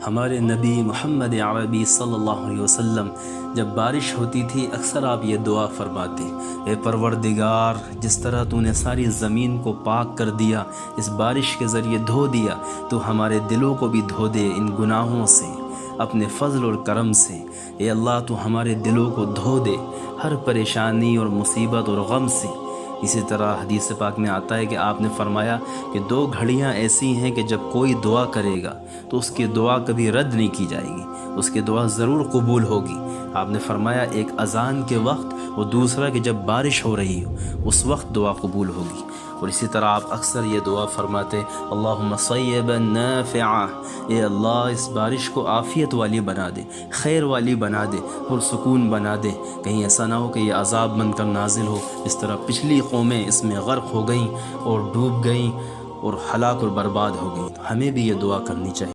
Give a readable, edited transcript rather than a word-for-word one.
हमारे नबी मोहम्मद अरबी सल्लल्लाहु अलैहि वसल्लम जब बारिश होती थी अक्सर आप ये दुआ फरमाते, ए परवरदिगार, जिस तरह तूने सारी ज़मीन को पाक कर दिया, इस बारिश के ज़रिए धो दिया, तो हमारे दिलों को भी धो दे इन गुनाहों से, अपने फ़ज़ल और करम से। ए अल्लाह, तू हमारे दिलों को धो दे हर परेशानी और मुसीबत और गम से। इसी तरह हदीस पाक में आता है कि आपने फरमाया कि दो घड़ियां ऐसी हैं कि जब कोई दुआ करेगा तो उसकी दुआ कभी रद्द नहीं की जाएगी, उसकी दुआ ज़रूर कबूल होगी। आपने फरमाया एक अज़ान के वक्त और दूसरा कि जब बारिश हो रही हो उस वक्त दुआ कबूल होगी। और इसी तरह आप अक्सर ये दुआ फरमाते, अल्लाहुम्मा सय्यबन नाफ़िआ, ए अल्लाह इस बारिश को आफ़ियत वाली बना दे, खैर वाली बना दे और सुकून बना दे। कहीं ऐसा ना हो कि ये अज़ाब बनकर नाजिल हो, इस तरह पिछली कौमें इसमें गर्क हो गईं और डूब गईं और हलाक और बर्बाद हो गईं। हमें भी ये दुआ करनी चाहिए।